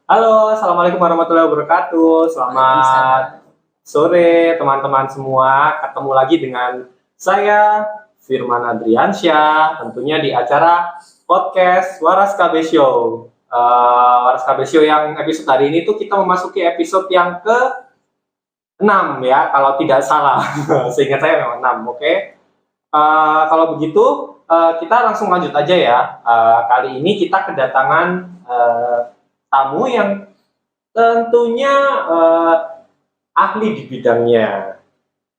Halo, Assalamualaikum warahmatullahi wabarakatuh. Selamat sore teman-teman semua. Ketemu lagi dengan saya, Firman Adriansyah, tentunya di acara podcast Waras KB Show. Waras KB Show yang episode hari ini tuh kita memasuki episode yang ke-6 ya, kalau tidak salah. Seingat saya memang 6, oke? Kalau begitu, kita langsung lanjut aja ya. Kali ini kita kedatangan tamu yang tentunya ahli di bidangnya.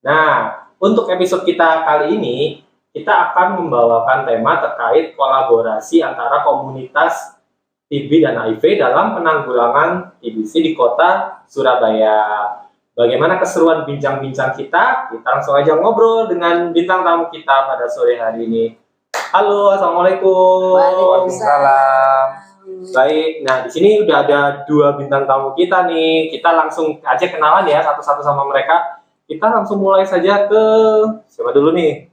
Nah, untuk episode kita kali ini, kita akan membawakan tema terkait kolaborasi antara komunitas TB dan HIV dalam penanggulangan TBC di kota Surabaya. Bagaimana keseruan bincang-bincang kita? Kita langsung aja ngobrol dengan bintang tamu kita pada sore hari ini. Halo, Assalamualaikum. Waalaikumsalam. Baik, nah di sini udah ada 2 bintang tamu kita nih. Kita langsung aja kenalan ya satu-satu sama mereka. Kita langsung mulai saja ke siapa dulu nih?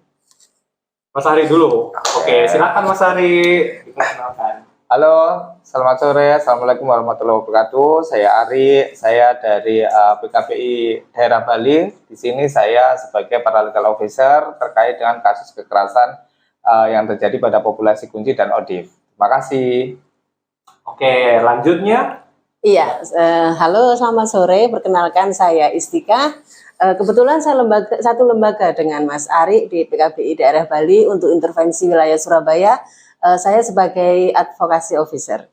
Mas Ari dulu. Oke, silakan Mas Ari. Dikenalkan. Halo, selamat sore. Assalamualaikum warahmatullahi wabarakatuh. Saya Ari, saya dari PKPI Daerah Bali. Di sini saya sebagai Paralegal Officer terkait dengan kasus kekerasan yang terjadi pada populasi kunci dan ODIF. Terima kasih. Oke, lanjutnya. Iya, halo selamat sore. Perkenalkan saya Istika. Kebetulan saya satu lembaga dengan Mas Ari di PKBI Daerah Bali untuk intervensi wilayah Surabaya. Saya sebagai advokasi officer.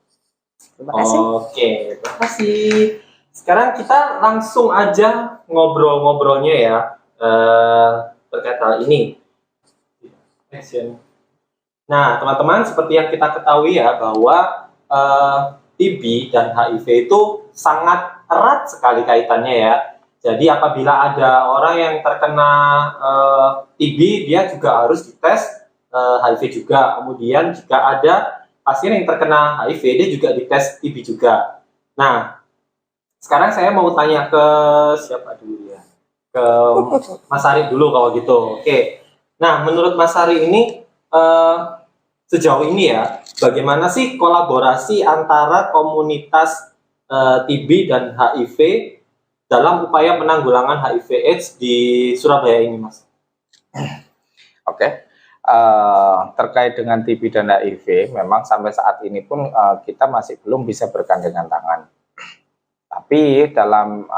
Terima kasih. Oke, terima kasih. Sekarang kita langsung aja ngobrol-ngobrolnya ya terkait hal ini. Nah, teman-teman, seperti yang kita ketahui ya bahwa TB dan HIV itu sangat erat sekali kaitannya ya. Jadi apabila ada orang yang terkena TB, dia juga harus dites HIV juga. Kemudian jika ada pasien yang terkena HIV, dia juga dites TB juga. Nah, sekarang saya mau tanya ke siapa dulu ya? Ke Mas Ari dulu kalau gitu. Oke. Nah, menurut Mas Ari ini sejauh ini ya, bagaimana sih kolaborasi antara komunitas TB dan HIV dalam upaya penanggulangan HIV/AIDS di Surabaya ini, Mas? Oke. Terkait dengan TB dan HIV, memang sampai saat ini pun kita masih belum bisa bergandengan tangan. Tapi dalam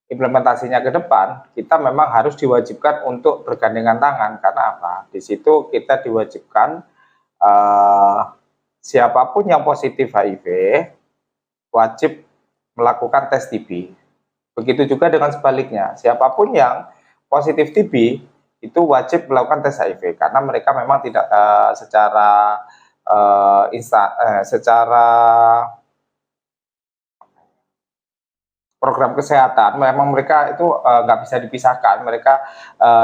implementasinya ke depan, kita memang harus diwajibkan untuk bergandengan tangan. Karena apa? Di situ kita diwajibkan siapapun yang positif HIV wajib melakukan tes TB. Begitu juga dengan sebaliknya, siapapun yang positif TB itu wajib melakukan tes HIV karena mereka memang tidak secara program kesehatan, memang mereka itu nggak bisa dipisahkan, mereka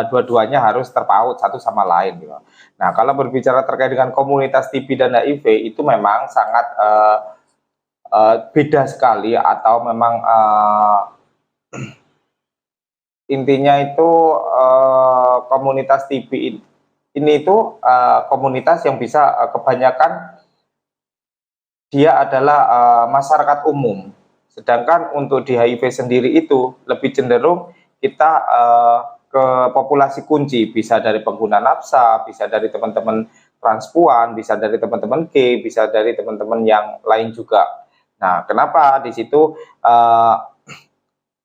dua-duanya harus terpaut satu sama lain gitu. Nah, kalau berbicara terkait dengan komunitas TB dan HIV itu memang sangat beda sekali atau memang intinya itu komunitas TB ini itu komunitas yang bisa kebanyakan dia adalah masyarakat umum. Sedangkan untuk di HIV sendiri itu lebih cenderung kita ke populasi kunci, bisa dari pengguna nafsa, bisa dari teman-teman transpuan, bisa dari teman-teman gay, bisa dari teman-teman yang lain juga. Nah, kenapa di situ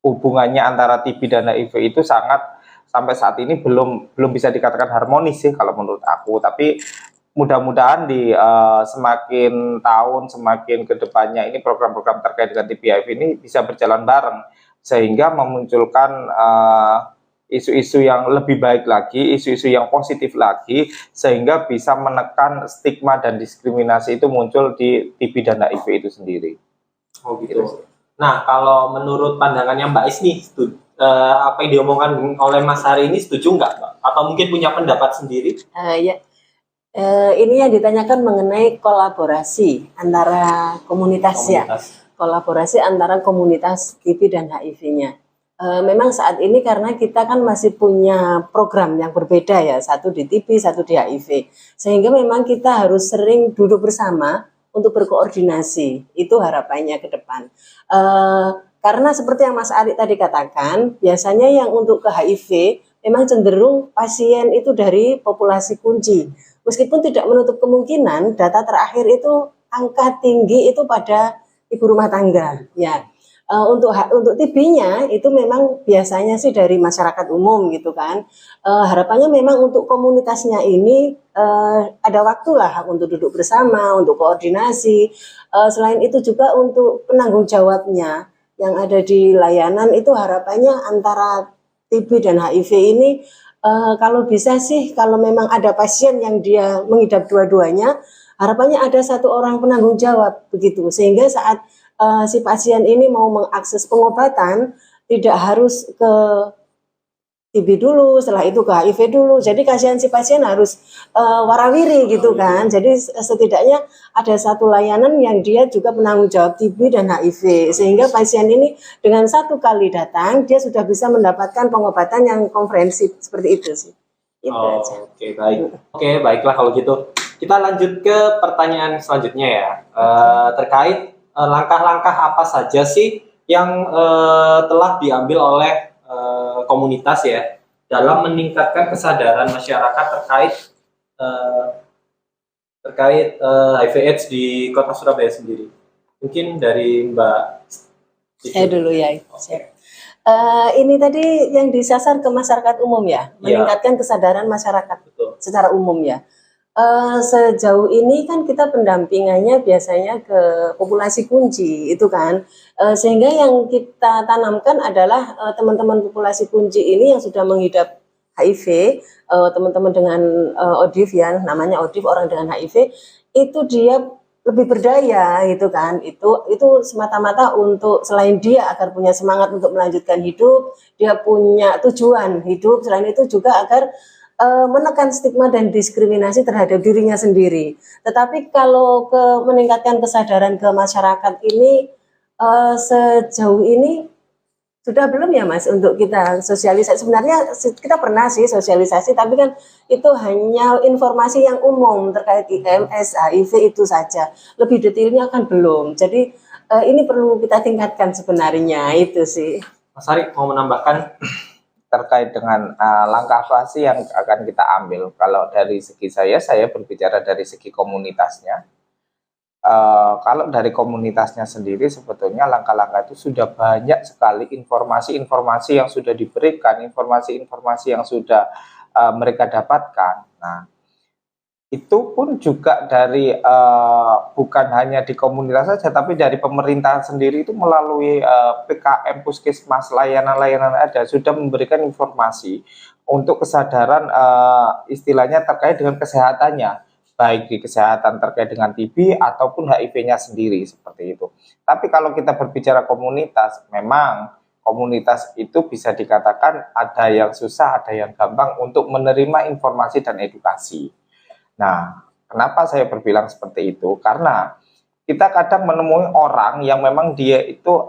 hubungannya antara TB dan HIV itu sangat sampai saat ini belum bisa dikatakan harmonis sih kalau menurut aku, tapi mudah-mudahan di semakin tahun, semakin kedepannya ini program-program terkait dengan TB HIV ini bisa berjalan bareng sehingga memunculkan isu-isu yang lebih baik lagi, isu-isu yang positif lagi sehingga bisa menekan stigma dan diskriminasi itu muncul di TB dan HIV itu sendiri. Oh gitu. Nah, kalau menurut pandangannya Mbak Is nih, apa yang diomongkan oleh Mas Hari ini setuju nggak, Mbak? Atau mungkin punya pendapat sendiri? Ya. Ini yang ditanyakan mengenai kolaborasi antara komunitas ya, kolaborasi antara komunitas TB dan HIV-nya. Memang saat ini karena kita kan masih punya program yang berbeda ya, satu di TB, satu di HIV, sehingga memang kita harus sering duduk bersama untuk berkoordinasi. Itu harapannya ke depan. Karena seperti yang Mas Ari tadi katakan, biasanya yang untuk ke HIV memang cenderung pasien itu dari populasi kunci. Meskipun tidak menutup kemungkinan, data terakhir itu angka tinggi itu pada ibu rumah tangga. Ya, untuk TB-nya itu memang biasanya sih dari masyarakat umum gitu kan. Harapannya memang untuk komunitasnya ini ada waktulah untuk duduk bersama, untuk koordinasi. Selain itu juga untuk penanggung jawabnya yang ada di layanan itu harapannya antara TB dan HIV ini kalau bisa sih kalau memang ada pasien yang dia mengidap dua-duanya, harapannya ada satu orang penanggung jawab begitu sehingga saat si pasien ini mau mengakses pengobatan tidak harus ke TB dulu, setelah itu ke HIV dulu. Jadi kasihan si pasien harus warawiri gitu kan. Jadi setidaknya ada satu layanan yang dia juga penanggung jawab TB dan HIV. Sehingga pasien ini dengan satu kali datang, dia sudah bisa mendapatkan pengobatan yang komprehensif seperti itu sih. Itu aja. Oke, baik. Oke, baiklah kalau gitu. Kita lanjut ke pertanyaan selanjutnya ya. Terkait langkah-langkah apa saja sih yang telah diambil oleh komunitas ya dalam meningkatkan kesadaran masyarakat terkait HIV/AIDS di Kota Surabaya sendiri. Mungkin dari Mbak. Saya dulu ya. Ini tadi yang disasar ke masyarakat umum ya, meningkatkan kesadaran masyarakat. Betul. Secara umum ya. Sejauh ini kan kita pendampingannya biasanya ke populasi kunci itu kan, sehingga yang kita tanamkan adalah teman-teman populasi kunci ini yang sudah mengidap HIV, teman-teman dengan ODIF ya, namanya ODIF orang dengan HIV, itu dia lebih berdaya gitu kan, itu semata-mata untuk selain dia agar punya semangat untuk melanjutkan hidup, dia punya tujuan hidup, selain itu juga agar menekan stigma dan diskriminasi terhadap dirinya sendiri. Tetapi kalau meningkatkan kesadaran ke masyarakat ini sejauh ini sudah belum ya Mas untuk kita sosialisasi. Sebenarnya kita pernah sih sosialisasi, tapi kan itu hanya informasi yang umum terkait IMS, HIV itu saja. Lebih detailnya kan belum. Jadi ini perlu kita tingkatkan sebenarnya itu sih. Mas Ari mau menambahkan? Terkait dengan langkah apa sih yang akan kita ambil. Kalau dari segi saya berbicara dari segi komunitasnya. Kalau dari komunitasnya sendiri sebetulnya langkah-langkah itu sudah banyak sekali informasi-informasi yang sudah diberikan, informasi-informasi yang sudah mereka dapatkan. Nah, itu pun juga dari bukan hanya di komunitas saja, tapi dari pemerintahan sendiri itu melalui PKM, puskesmas, layanan-layanan ada sudah memberikan informasi untuk kesadaran istilahnya terkait dengan kesehatannya, baik di kesehatan terkait dengan TB ataupun HIV-nya sendiri seperti itu. Tapi kalau kita berbicara komunitas, memang komunitas itu bisa dikatakan ada yang susah, ada yang gampang untuk menerima informasi dan edukasi. Nah, kenapa saya berbilang seperti itu? Karena kita kadang menemui orang yang memang dia itu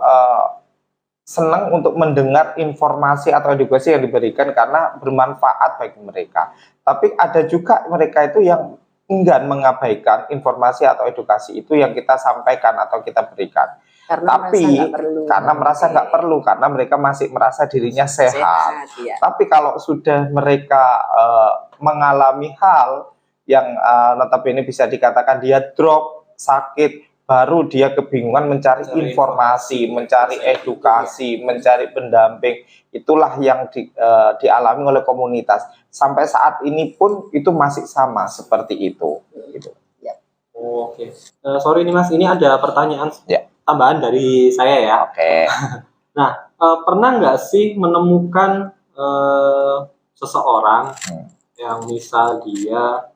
senang untuk mendengar informasi atau edukasi yang diberikan karena bermanfaat bagi mereka. Tapi ada juga mereka itu yang enggan mengabaikan informasi atau edukasi itu yang kita sampaikan atau kita berikan. Karena merasa nggak perlu, karena mereka masih merasa dirinya sehat. Ya. Tapi kalau sudah mereka mengalami hal yang notabene bisa dikatakan dia drop, sakit, baru dia kebingungan mencari informasi, mencari edukasi, mencari pendamping. Itulah yang dialami oleh komunitas. Sampai saat ini pun itu masih sama seperti itu. Gitu. Oke. Sorry nih Mas, ini ada pertanyaan tambahan dari saya ya. Oke. Nah, pernah nggak sih menemukan seseorang yang misal dia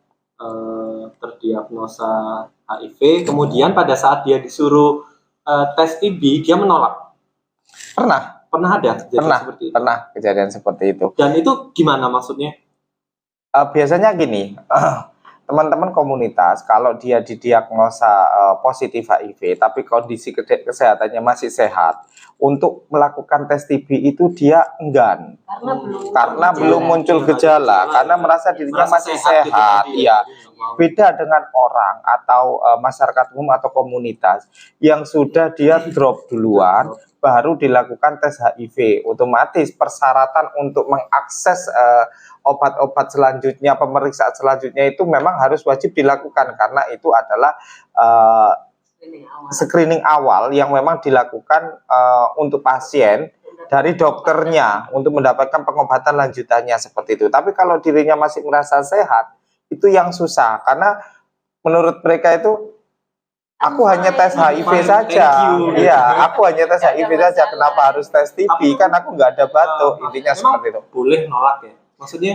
terdiagnosa HIV, kemudian pada saat dia disuruh tes TB, dia menolak? Pernah ada kejadian seperti itu? Pernah kejadian seperti itu. Dan itu gimana maksudnya? Biasanya gini, teman-teman komunitas kalau dia didiagnosa positif HIV tapi kondisi kesehatannya masih sehat, untuk melakukan tes TB itu dia enggan karena belum muncul gejala, karena merasa dirinya masih sehat. Iya, beda dengan orang atau masyarakat umum atau komunitas yang sudah dia drop duluan baru dilakukan tes HIV. Otomatis persyaratan untuk mengakses obat-obat selanjutnya, pemeriksaan selanjutnya itu memang harus wajib dilakukan, karena itu adalah screening awal yang memang dilakukan untuk pasien dari dokternya untuk mendapatkan pengobatan lanjutannya seperti itu. Tapi kalau dirinya masih merasa sehat, itu yang susah, karena menurut mereka itu aku hanya tes HIV saja. Iya, aku hanya tes HIV saja. Kenapa harus tes TB? Kan aku nggak ada batuk. Intinya seperti itu. Boleh nolak ya? Maksudnya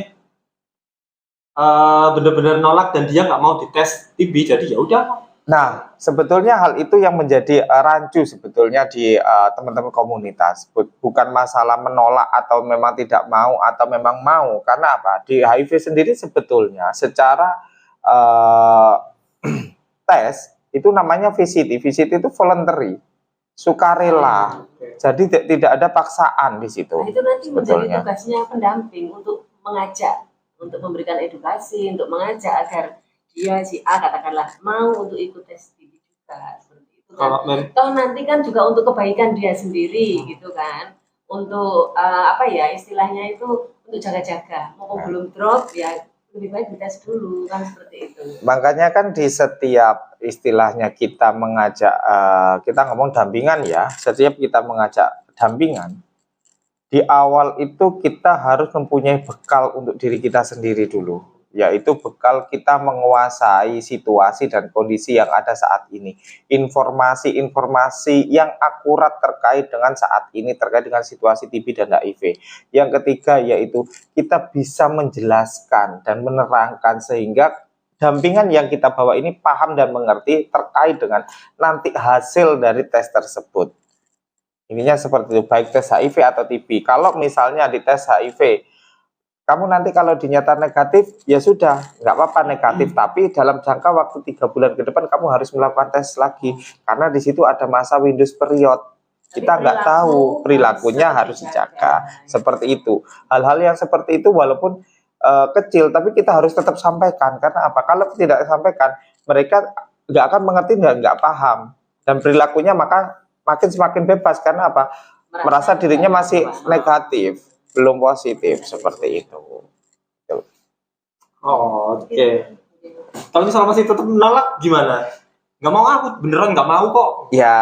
benar-benar nolak dan dia nggak mau dites TB, jadi ya udah. Nah, sebetulnya hal itu yang menjadi rancu sebetulnya di teman-teman komunitas. Bukan masalah menolak atau memang tidak mau atau memang mau. Karena apa? Di HIV sendiri sebetulnya secara tes itu namanya VCT. VCT itu voluntary, sukarela. Jadi tidak ada paksaan di situ. Nah, itu nanti sebetulnya menjadi tugasnya pendamping untuk mengajak, untuk memberikan edukasi, untuk mengajak agar dia si A katakanlah mau untuk ikut tes TB juga seperti itu kan. Toh nanti kan juga untuk kebaikan dia sendiri gitu kan. Untuk apa ya istilahnya itu untuk jaga-jaga. Mau belum drop ya lebih baik dites dulu kan seperti itu. Makanya kan di setiap istilahnya kita mengajak, kita ngomong dampingan ya, setiap kita mengajak dampingan, di awal itu kita harus mempunyai bekal untuk diri kita sendiri dulu, yaitu bekal kita menguasai situasi dan kondisi yang ada saat ini, informasi-informasi yang akurat terkait dengan saat ini, terkait dengan situasi TB dan HIV. Yang ketiga yaitu kita bisa menjelaskan dan menerangkan sehingga dampingan yang kita bawa ini paham dan mengerti terkait dengan nanti hasil dari tes tersebut. Ininya seperti itu, baik tes HIV atau TB. Kalau misalnya di tes HIV, kamu nanti kalau dinyata negatif, ya sudah, nggak apa-apa negatif. Tapi dalam jangka waktu 3 bulan ke depan, kamu harus melakukan tes lagi. Karena di situ ada masa Windows period. Kita nggak tahu, perilakunya harus dijaga. Seperti itu. Hal-hal yang seperti itu walaupun kecil, tapi kita harus tetap sampaikan. Karena apa? Kalau tidak disampaikan, mereka nggak akan mengerti dan nggak paham. Dan perilakunya maka makin semakin bebas. Karena apa? Merasa dirinya masih negatif, belum positif, seperti itu. Oh, oke. Kalau misalnya masih tetap menolak gimana? Nggak mau, aku beneran nggak mau kok. Ya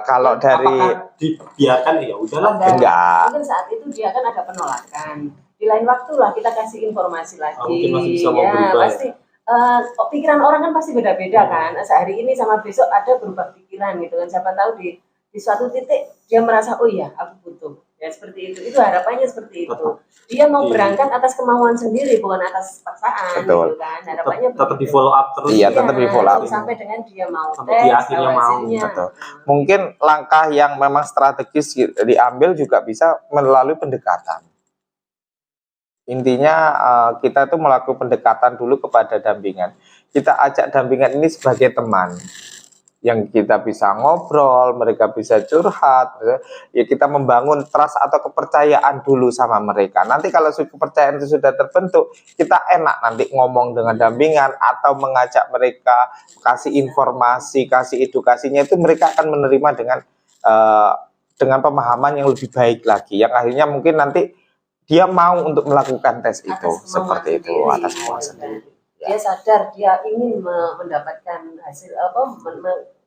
kalau dari apakah dibiarkan ya udahlah. Enggak. Mungkin saat itu dia kan ada penolakan. Di lain waktu lah kita kasih informasi lagi. Mungkin masih bisa mau ya berubah, pasti. Pikiran orang kan pasti beda-beda kan. Sehari ini sama besok ada berubah pikiran gitu kan. Siapa tahu di suatu titik dia merasa oh iya aku butuh. Ya seperti itu harapannya seperti itu. Dia mau berangkat atas kemauan sendiri bukan atas paksaan. Betul. Gitu kan. Harapannya tetap di follow up terus. Iya, tetap di follow up sampai dengan dia mau sampai tes, di akhirnya mau. Betul. Mungkin langkah yang memang strategis diambil juga bisa melalui pendekatan. Intinya kita tuh melakukan pendekatan dulu kepada dampingan. Kita ajak dampingan ini sebagai teman yang kita bisa ngobrol, mereka bisa curhat, ya kita membangun trust atau kepercayaan dulu sama mereka. Nanti kalau kepercayaan itu sudah terbentuk, kita enak nanti ngomong dengan dampingan atau mengajak mereka, kasih informasi, kasih edukasinya, itu mereka akan menerima dengan pemahaman yang lebih baik lagi, yang akhirnya mungkin nanti dia mau untuk melakukan tes itu, seperti itu, atas kemauan sendiri. Dia sadar dia ingin mendapatkan hasil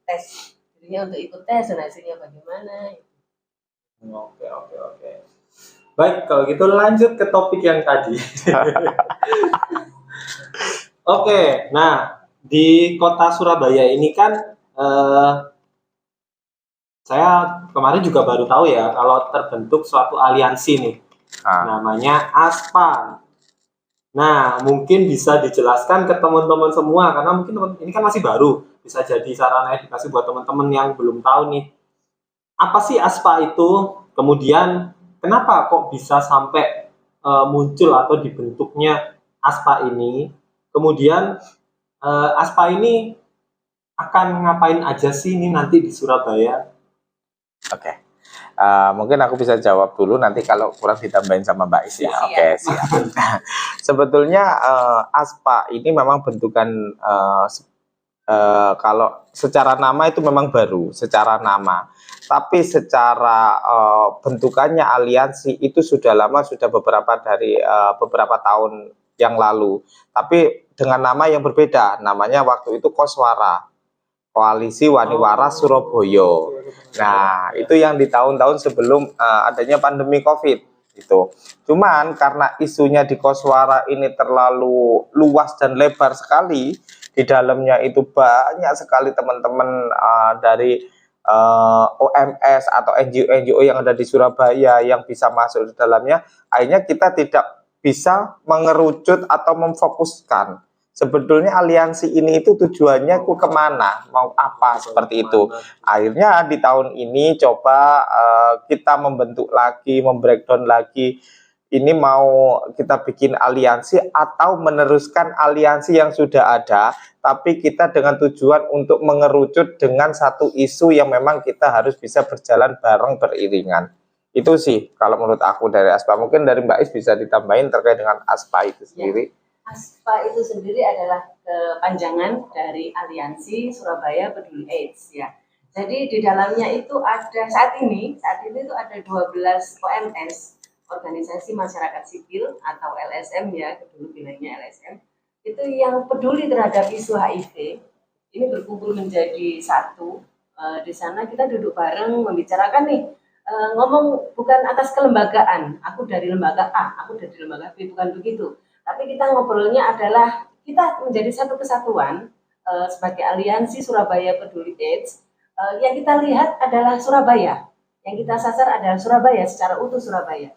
tes dirinya untuk ikut tes dan hasilnya bagaimana. Oke. Baik, kalau gitu lanjut ke topik yang tadi. Oke, nah di kota Surabaya ini kan saya kemarin juga baru tahu ya kalau terbentuk suatu aliansi nih, namanya ASPA. Nah, mungkin bisa dijelaskan ke teman-teman semua, karena mungkin ini kan masih baru, bisa jadi sarana edukasi buat teman-teman yang belum tahu nih. Apa sih ASPA itu? Kemudian, kenapa kok bisa sampai muncul atau dibentuknya ASPA ini? Kemudian, ASPA ini akan ngapain aja sih ini nanti di Surabaya? Oke. Mungkin aku bisa jawab dulu, nanti kalau kurang ditambahin sama Mbak Is ya. Oke, siap. Sebetulnya ASPA ini memang bentukan kalau secara nama itu memang baru, secara nama. Tapi secara bentukannya aliansi itu sudah lama, sudah beberapa tahun yang lalu. Tapi dengan nama yang berbeda, namanya waktu itu Koswara. Koalisi Wani Waras Surabaya. Nah, itu yang di tahun-tahun sebelum adanya pandemi COVID itu. Cuman karena isunya di Koswara ini terlalu luas dan lebar sekali, di dalamnya itu banyak sekali teman-teman dari OMS atau NGO-NGO yang ada di Surabaya yang bisa masuk di dalamnya. Akhirnya kita tidak bisa mengerucut atau memfokuskan sebetulnya aliansi ini itu tujuannya kemana, mau apa, seperti itu. Akhirnya di tahun ini coba kita membentuk lagi, membreakdown lagi, ini mau kita bikin aliansi atau meneruskan aliansi yang sudah ada, tapi kita dengan tujuan untuk mengerucut dengan satu isu yang memang kita harus bisa berjalan bareng beriringan. Itu sih kalau menurut aku dari ASPA. Mungkin dari Mbak Is bisa ditambahin terkait dengan ASPA itu sendiri. ASPA itu sendiri adalah kepanjangan dari Aliansi Surabaya Peduli AIDS ya. Jadi di dalamnya itu ada saat ini itu ada 12 OMS, organisasi masyarakat sipil atau LSM ya, dulu bilangnya LSM, itu yang peduli terhadap isu HIV. Ini berkumpul menjadi satu. Di sana kita duduk bareng membicarakan nih, ngomong bukan atas kelembagaan, aku dari lembaga A, aku dari lembaga B, bukan begitu. Tapi kita ngobrolnya adalah kita menjadi satu kesatuan sebagai Aliansi Surabaya Peduli AIDS. Yang kita lihat adalah Surabaya, yang kita sasar adalah Surabaya secara utuh Surabaya.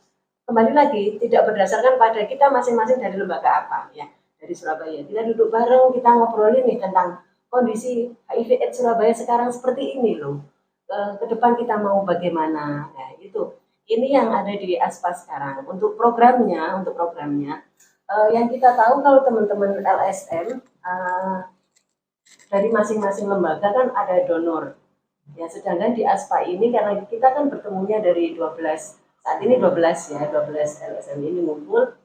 Kembali lagi tidak berdasarkan pada kita masing-masing dari lembaga apa ya, dari Surabaya. Kita duduk bareng, kita ngobrolin nih tentang kondisi HIV/AIDS Surabaya sekarang seperti ini loh. Ke depan kita mau bagaimana? Nah itu, ini yang ada di ASPA sekarang. Untuk programnya yang kita tahu kalau teman-teman LSM dari masing-masing lembaga kan ada donor. Ya, sedangkan di ASPA ini karena kita kan bertemunya dari 12, saat ini 12 ya, 12 LSM ini ngumpul.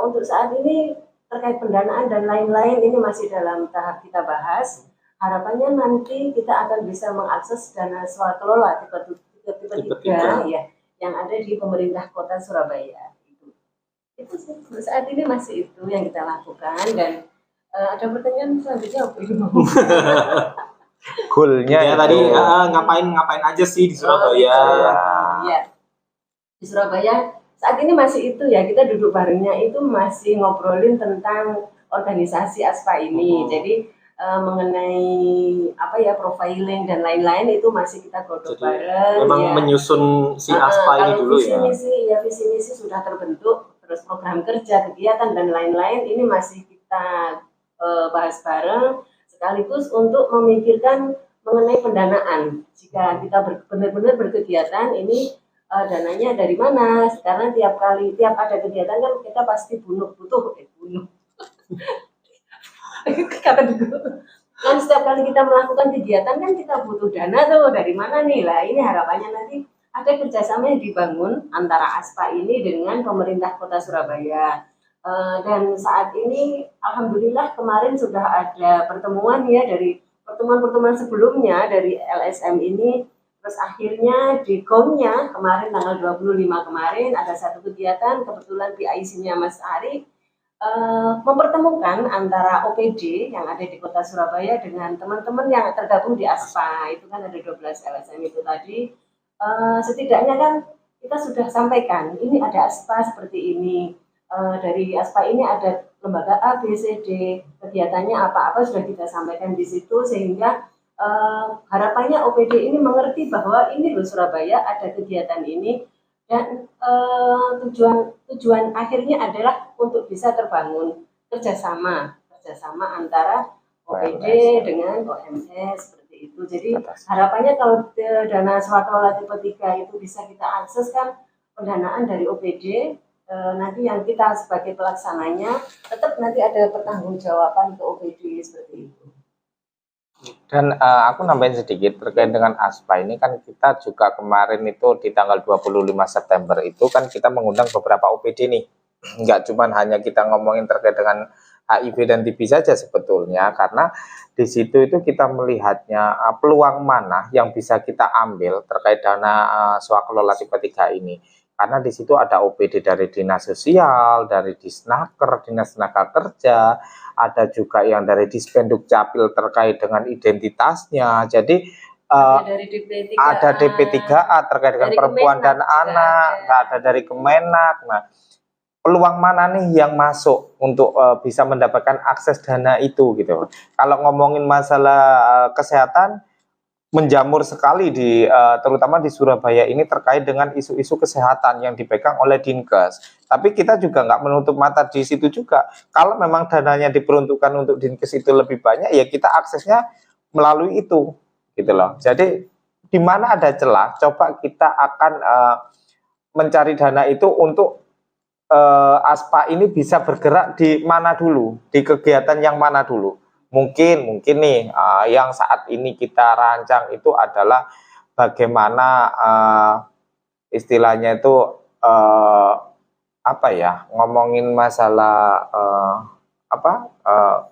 Untuk saat ini terkait pendanaan dan lain-lain ini masih dalam tahap kita bahas. Harapannya nanti kita akan bisa mengakses dana swakelola tipe 3 ya, yang ada di pemerintah kota Surabaya. Itu saat ini masih itu yang kita lakukan. Dan ada pertanyaan selanjutnya apa itu? Goalnya ya, tadi ngapain aja sih di Surabaya? Ya, di Surabaya saat ini masih itu ya, kita duduk barengnya itu masih ngobrolin tentang organisasi ASPA ini. Jadi mengenai apa ya, profiling dan lain-lain itu masih kita godok bareng. Memang ya, menyusun si ASPA ini dulu ya. Visi misi sudah terbentuk, terus program kerja, kegiatan dan lain-lain ini masih kita bahas bareng, sekaligus untuk memikirkan mengenai pendanaan. Jika kita benar-benar berkegiatan ini dananya dari mana? Karena tiap ada kegiatan kan kita pasti butuh kata dulu. Kan setiap kali kita melakukan kegiatan kan kita butuh dana tuh, dari mana nih lah. Ini harapannya nanti ada kerjasama yang dibangun antara ASPA ini dengan pemerintah kota Surabaya. Dan saat ini alhamdulillah kemarin sudah ada pertemuan ya, dari pertemuan-pertemuan sebelumnya dari LSM ini. Terus akhirnya di GOM-nya kemarin tanggal 25 kemarin ada satu kegiatan, kebetulan PIC-nya Mas Ari mempertemukan antara OPD yang ada di kota Surabaya dengan teman-teman yang tergabung di ASPA. Itu kan ada 12 LSM itu tadi. Setidaknya kan kita sudah sampaikan, ini ada ASPA seperti ini. Dari ASPA ini ada lembaga A, B, C, D, kegiatannya apa-apa sudah kita sampaikan di situ, sehingga harapannya OPD ini mengerti bahwa ini loh Surabaya ada kegiatan ini, dan tujuan akhirnya adalah untuk bisa terbangun kerjasama antara OPD dengan OMS seperti itu. Jadi harapannya kalau dana swakelola tipe 3 itu bisa kita akses kan pendanaan dari OPD nanti yang kita sebagai pelaksananya tetap nanti ada pertanggungjawaban ke OPD seperti itu. Dan aku nambahin sedikit terkait dengan ASPA ini, kan kita juga kemarin itu di tanggal 25 September itu kan kita mengundang beberapa OPD nih. Nggak cuma hanya kita ngomongin terkait dengan HIV dan TB saja sebetulnya, karena di situ itu kita melihatnya peluang mana yang bisa kita ambil terkait dana swakelola tipe 3 ini. Karena di situ ada OPD dari Dinas Sosial, dari Disnaker, Dinas Tenaga Kerja, ada juga yang dari Dispenduk Capil terkait dengan identitasnya. Jadi Dari DP3A, ada DP3A terkait dengan dari perempuan dan Kemenak juga anak, ada dari Kemenak. Nah, peluang mana nih yang masuk untuk bisa mendapatkan akses dana itu gitu. Kalau ngomongin masalah kesehatan, menjamur sekali di terutama di Surabaya ini terkait dengan isu-isu kesehatan yang dipegang oleh Dinkes. Tapi kita juga nggak menutup mata di situ juga. Kalau memang dananya diperuntukkan untuk Dinkes itu lebih banyak, ya kita aksesnya melalui itu, gitu loh. Jadi di mana ada celah, coba kita akan mencari dana itu untuk ASPA ini bisa bergerak di mana dulu, di kegiatan yang mana dulu. Mungkin nih yang saat ini kita rancang itu adalah bagaimana istilahnya itu apa ya, ngomongin masalah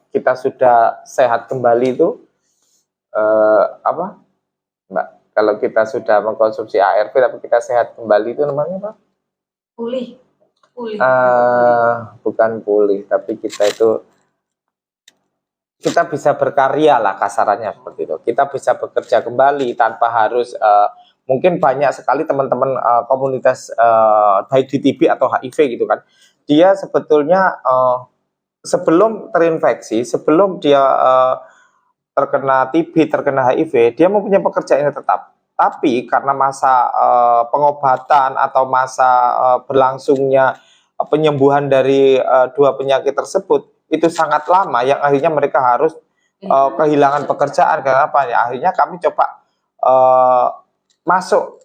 kita sudah sehat kembali itu apa Mbak, kalau kita sudah mengkonsumsi ARV tapi kita sehat kembali itu namanya apa? pulih. Bukan pulih, tapi kita bisa berkarya lah, kasarannya seperti itu. Kita bisa bekerja kembali tanpa harus mungkin banyak sekali teman-teman komunitas baik di TB atau HIV gitu kan. Dia sebetulnya sebelum terinfeksi, sebelum dia terkena TB, terkena HIV, dia mempunyai pekerjaan yang tetap. Tapi karena masa pengobatan atau masa berlangsungnya penyembuhan dari dua penyakit tersebut itu sangat lama, yang akhirnya mereka harus kehilangan pekerjaan. Kenapa? Ya, akhirnya kami coba masuk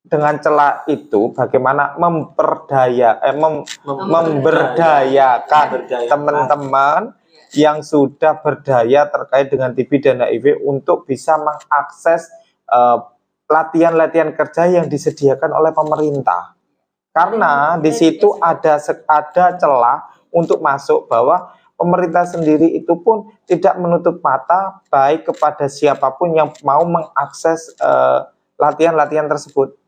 dengan celah itu, bagaimana memberdayakan teman-teman yang sudah berdaya terkait dengan TB dan HIV untuk bisa mengakses latihan-latihan kerja yang disediakan oleh pemerintah. Karena di situ ada celah untuk masuk, bahwa pemerintah sendiri itu pun tidak menutup mata baik kepada siapapun yang mau mengakses latihan-latihan tersebut.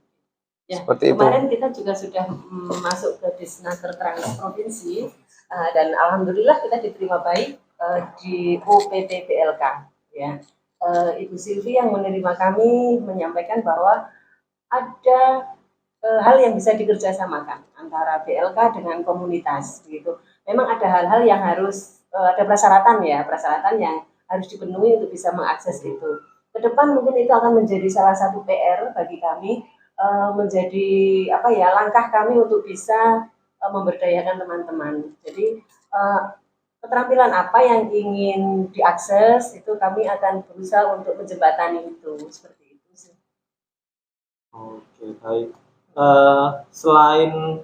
Ya, seperti kemarin itu. kita juga sudah masuk ke Disnaker Trans Provinsi dan alhamdulillah kita diterima baik di OPT PLK. Ya. Ibu Silvi yang menerima kami menyampaikan bahwa ada hal yang bisa dikerjasamakan antara BLK dengan komunitas, begitu. Memang ada hal-hal yang harus ada persyaratan yang harus dipenuhi untuk bisa mengakses itu. Ke depan mungkin itu akan menjadi salah satu PR bagi kami, menjadi langkah kami untuk bisa memberdayakan teman-teman. Jadi keterampilan apa yang ingin diakses itu kami akan berusaha untuk menjembatani itu, seperti itu sih. Oke, baik. Selain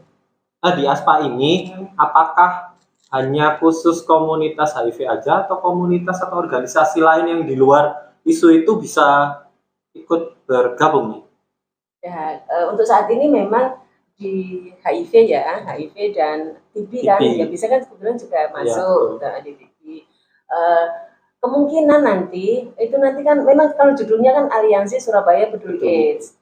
di ASPA ini, apakah hanya khusus komunitas HIV aja atau komunitas atau organisasi lain yang di luar isu itu bisa ikut bergabung nih? Ya, untuk saat ini memang di HIV dan TB kan, ya bisa kan kebetulan juga masuk di TB. Kemungkinan nanti kan memang kalau judulnya kan Aliansi Surabaya Peduli AIDS.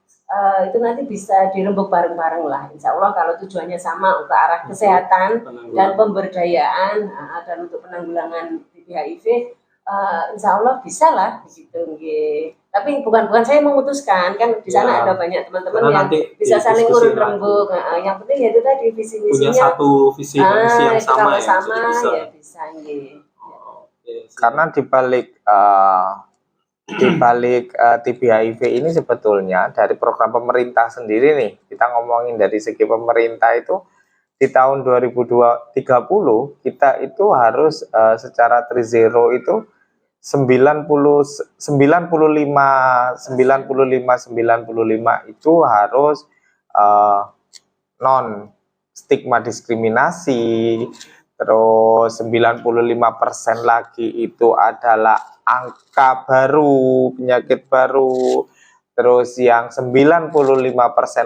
Itu nanti bisa dirembuk bareng-bareng lah, insya Allah, kalau tujuannya sama ke arah kesehatan dan pemberdayaan dan untuk penanggulangan TB HIV, insya Allah bisa lah begitu. Tapi bukan saya memutuskan, kan di sana ada banyak teman-teman yang bisa saling urut rembuk. Yang penting itu tadi visi misinya punya satu visi yang sama ya bisa. Karena dibalik TB HIV ini sebetulnya dari program pemerintah sendiri nih, kita ngomongin dari segi pemerintah itu di tahun 2030 kita itu harus secara 3-0 itu 95 itu harus non stigma diskriminasi, terus 95% lagi itu adalah angka baru, penyakit baru, terus yang 95%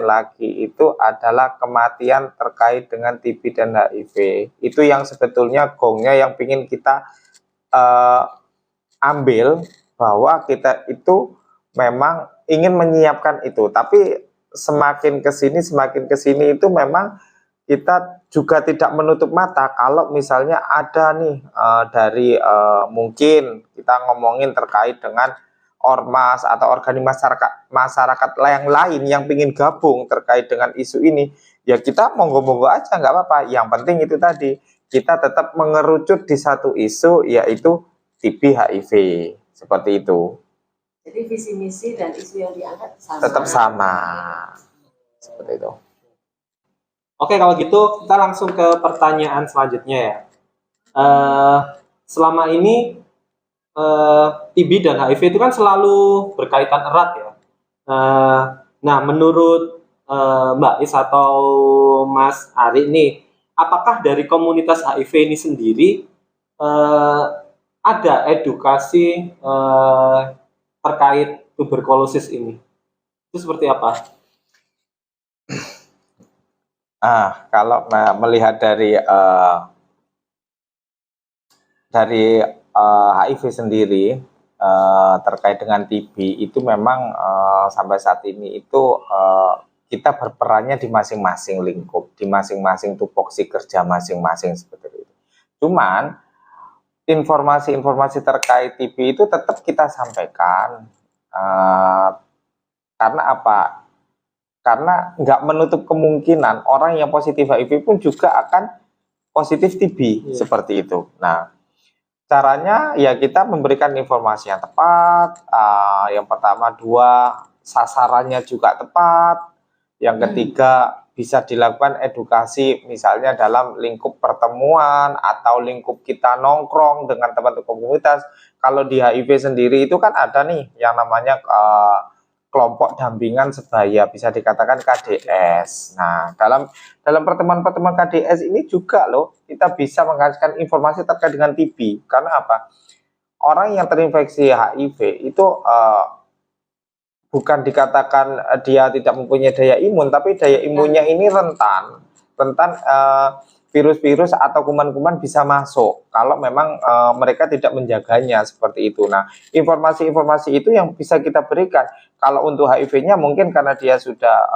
lagi itu adalah kematian terkait dengan TB dan HIV. Itu yang sebetulnya gongnya yang ingin kita ambil, bahwa kita itu memang ingin menyiapkan itu, tapi semakin ke sini itu memang kita juga tidak menutup mata kalau misalnya ada nih dari mungkin kita ngomongin terkait dengan ormas atau organisasi masyarakat yang lain yang ingin gabung terkait dengan isu ini, ya kita monggo-monggo aja, nggak apa-apa. Yang penting itu tadi, kita tetap mengerucut di satu isu, yaitu TB HIV, seperti itu. Jadi visi misi dan isu yang diangkat sama. Tetap sama, seperti itu. Oke, kalau gitu kita langsung ke pertanyaan selanjutnya ya. Selama ini TB dan HIV itu kan selalu berkaitan erat ya. Nah, menurut Mbak Is atau Mas Ari nih, apakah dari komunitas HIV ini sendiri ada edukasi terkait tuberkulosis ini? Itu seperti apa? Kalau melihat dari HIV sendiri terkait dengan TB itu memang sampai saat ini itu kita berperannya di masing-masing lingkup, di masing-masing tupoksi kerja masing-masing seperti itu. Cuman informasi-informasi terkait TB itu tetap kita sampaikan karena apa? Karena nggak menutup kemungkinan orang yang positif HIV pun juga akan positif TB, seperti itu. Nah, caranya ya kita memberikan informasi yang tepat. Yang pertama, dua, sasarannya juga tepat. Yang ketiga, bisa dilakukan edukasi misalnya dalam lingkup pertemuan atau lingkup kita nongkrong dengan teman-teman komunitas. Kalau di HIV sendiri itu kan ada nih yang namanya kelompok dampingan sebaya, bisa dikatakan KDS. Nah, dalam pertemuan-pertemuan KDS ini juga loh, kita bisa menghasilkan informasi terkait dengan TB. Karena apa? Orang yang terinfeksi HIV itu bukan dikatakan dia tidak mempunyai daya imun, tapi daya imunnya ini rentan virus-virus atau kuman-kuman bisa masuk kalau memang mereka tidak menjaganya, seperti itu. Nah, informasi-informasi itu yang bisa kita berikan. Kalau untuk HIV-nya mungkin karena dia sudah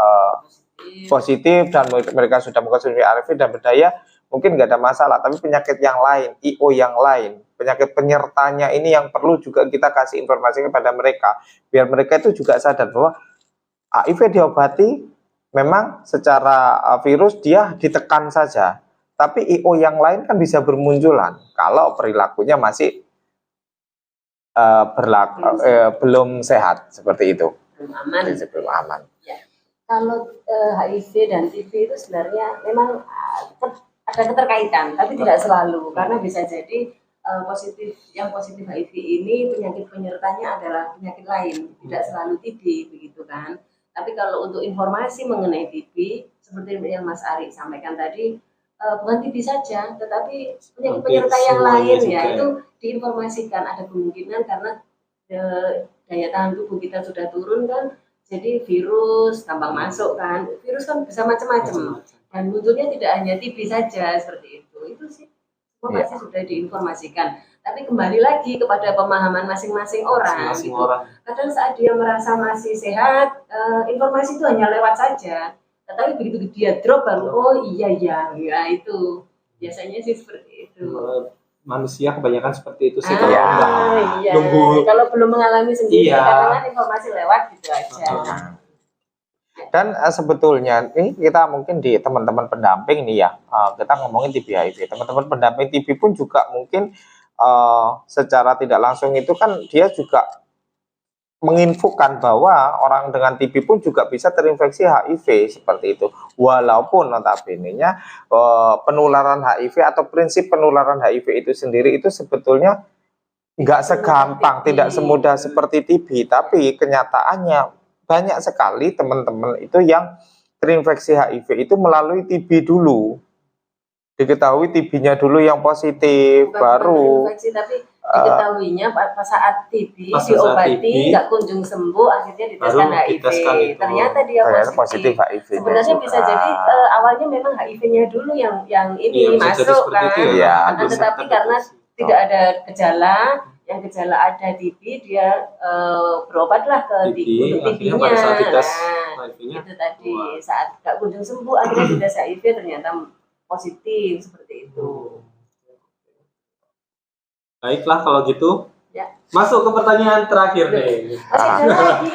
positif dan mereka sudah mengkonsumsi ARV dan berdaya, mungkin nggak ada masalah. Tapi penyakit yang lain, IO yang lain, penyakit penyertanya ini yang perlu juga kita kasih informasi kepada mereka, biar mereka itu juga sadar bahwa HIV diobati, memang secara virus dia ditekan saja, tapi IO yang lain kan bisa bermunculan kalau perilakunya masih belum sehat, seperti itu. Belum aman. Belum aman. Ya. Kalau HIV dan TB itu sebenarnya memang ada keterkaitan, tapi tidak selalu, karena bisa jadi yang positif HIV ini penyakit penyertanya adalah penyakit lain, tidak selalu TB, begitu kan. Tapi kalau untuk informasi mengenai TB, seperti yang Mas Ari sampaikan tadi, bukan TB saja, tetapi penyakit penyerta yang lain ya, itu diinformasikan. Ada kemungkinan karena daya tahan tubuh kita sudah turun kan, jadi virus gampang masuk kan. Virus kan bisa macam-macam, dan munculnya tidak hanya TB saja, seperti itu. Itu sih semua pasti sudah diinformasikan. Tapi kembali lagi kepada pemahaman masing-masing orang. Kadang saat dia merasa masih sehat, informasi itu hanya lewat saja. Tetapi begitu dia drop baru, oh iya ya itu biasanya sih seperti itu. Manusia kebanyakan seperti itu sih. Iya. Kalau belum mengalami sendiri, karena informasi lewat gitu aja. Dan sebetulnya ini kita mungkin di teman-teman pendamping nih ya, kita ngomongin TB HIV. Teman-teman pendamping TB pun juga mungkin secara tidak langsung itu kan dia juga menginfokan bahwa orang dengan TB pun juga bisa terinfeksi HIV, seperti itu. Walaupun notabene-nya penularan HIV atau prinsip penularan HIV itu sendiri itu sebetulnya nggak segampang, tidak semudah seperti TB. Tapi kenyataannya banyak sekali teman-teman itu yang terinfeksi HIV itu melalui TB dulu. Diketahui TB-nya dulu yang positif, Bukan baru infeksi, tapi diketahuinya pas saat TB Pas saat diobati TB, nggak kunjung sembuh, akhirnya diteskan baru HIV. diteskan itu. Ternyata dia ternyata positif. positif HIV-nya Sebenarnya juga. bisa jadi awalnya memang HIV-nya dulu yang Iya, ini bisa jadi masuk seperti kan. itu ya. Iya. Nah, tetapi karena tidak ada gejala, yang gejala ada TB, dia berobatlah ke TB, untuk akhirnya TB-nya. pada saat dites Nah, HIV-nya itu tadi keluar. saat nggak kunjung sembuh, akhirnya dites HIV ternyata positif seperti itu. Baiklah kalau gitu. Ya. Masuk ke pertanyaan terakhir nih. Masih ada lagi.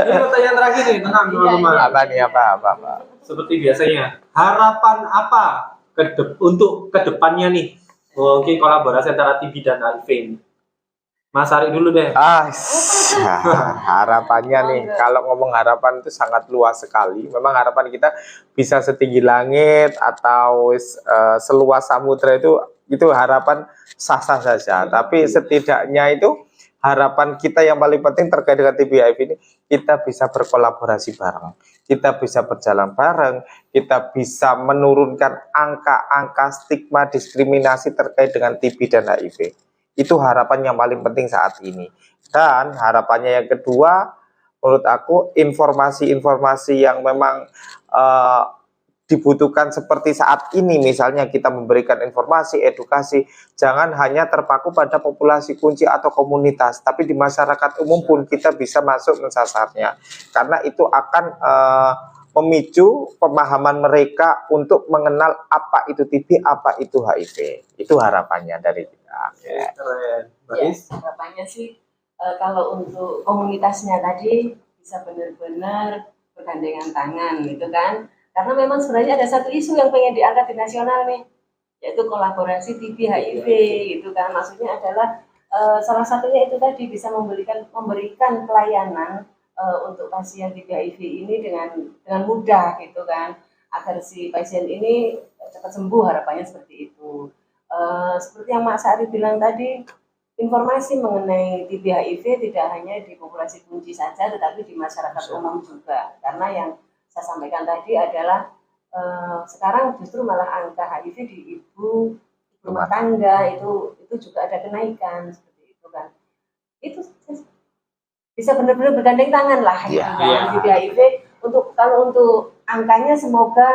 Ini pertanyaan terakhir nih, tenang Iya, teman-teman. iya. Apa nih, apa? Seperti biasanya, harapan apa untuk kedepannya nih? Mungkin kolaborasi antara TB dan HIV ini. Mas Ari dulu deh. Harapannya nih, kalau ngomong harapan itu sangat luas sekali. Memang harapan kita bisa setinggi langit atau seluas samudra itu harapan sah-sah saja. Tapi setidaknya itu harapan kita yang paling penting terkait dengan TB HIV ini, kita bisa berkolaborasi bareng, kita bisa berjalan bareng, kita bisa menurunkan angka-angka stigma diskriminasi terkait dengan TB dan HIV. Itu harapan yang paling penting saat ini. Dan harapannya yang kedua, menurut aku informasi-informasi yang memang dibutuhkan seperti saat ini, misalnya kita memberikan informasi, edukasi, jangan hanya terpaku pada populasi kunci atau komunitas, tapi di masyarakat umum pun kita bisa masuk mensasarnya, karena itu akan memicu pemahaman mereka untuk mengenal apa itu TB, apa itu HIV. Itu harapannya dari kita. Ya. Keren. Ya, harapannya sih kalau untuk komunitasnya tadi bisa benar-benar bergandengan tangan gitu kan. Karena memang sebenarnya ada satu isu yang pengen diangkat di nasional nih, yaitu kolaborasi TB HIV gitu kan. Maksudnya adalah salah satunya itu tadi bisa memberikan pelayanan untuk pasien TB HIV ini dengan mudah gitu kan, agar si pasien ini cepat sembuh, harapannya seperti itu. Seperti yang Mas Ari bilang tadi, informasi mengenai TB HIV tidak hanya di populasi kunci saja, tetapi di masyarakat umum juga. Karena yang saya sampaikan tadi adalah sekarang justru malah angka HIV di ibu rumah tangga itu juga ada kenaikan seperti itu kan. Itu bisa benar-benar bergandeng tangan lah gitu kan. TB HIV kalau untuk angkanya semoga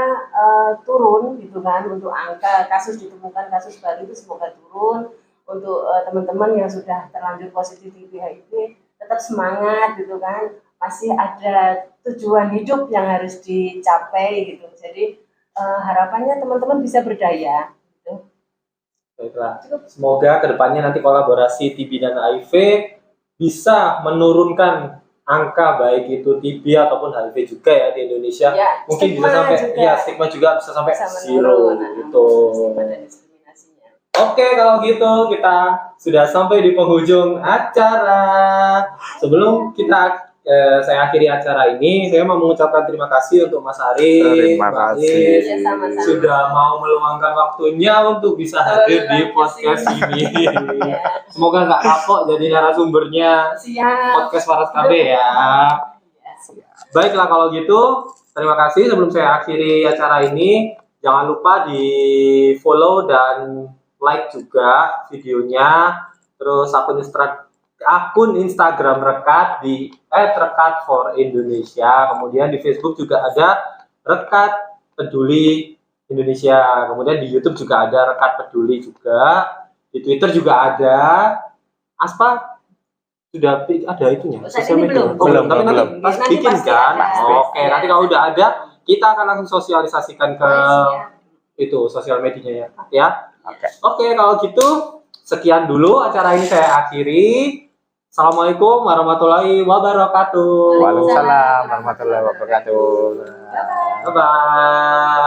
turun gitu kan, untuk angka kasus ditemukan kasus baru itu semoga turun. Untuk teman-teman yang sudah terlanjur positif TB HIV tetap semangat gitu kan, masih ada tujuan hidup yang harus dicapai gitu. Jadi harapannya teman-teman bisa berdaya gitu. Baiklah. Semoga kedepannya nanti kolaborasi TB dan HIV bisa menurunkan angka baik itu TB ataupun HIV juga ya di Indonesia. Ya, mungkin bisa sampai juga. Ya, stigma juga bisa sampai bisa zero gitu. Stigma dan diskriminasinya. Oke, kalau gitu kita sudah sampai di penghujung acara. Sebelum saya akhiri acara ini, saya mau mengucapkan terima kasih untuk Mas Ari, Terima kasih. Ya, sama-sama. sudah mau meluangkan waktunya untuk bisa hadir di podcast ini. Semoga nggak kapok jadi narasumbernya Siap. podcast Waras KB ya. Baiklah kalau gitu, terima kasih. Sebelum saya akhiri acara ini, jangan lupa di follow dan like juga videonya. Terus akun Instagram Rekat di @rekat4indonesia. Kemudian di Facebook juga ada Rekat Peduli Indonesia. Kemudian di YouTube juga ada Rekat Peduli juga. Di Twitter juga ada. Aspa sudah ada itunya. Sosial media. Belum. Tapi nanti Belum. pas Nanti bikin pasti kan. ada. Oke, nanti kalau udah ada, kita akan langsung sosialisasikan ke Siap. itu sosial medianya ya. Oke. Oke, kalau gitu sekian dulu acara ini saya akhiri. Assalamualaikum warahmatullahi wabarakatuh. Waalaikumsalam warahmatullahi wabarakatuh. Bye-bye. Bye bye.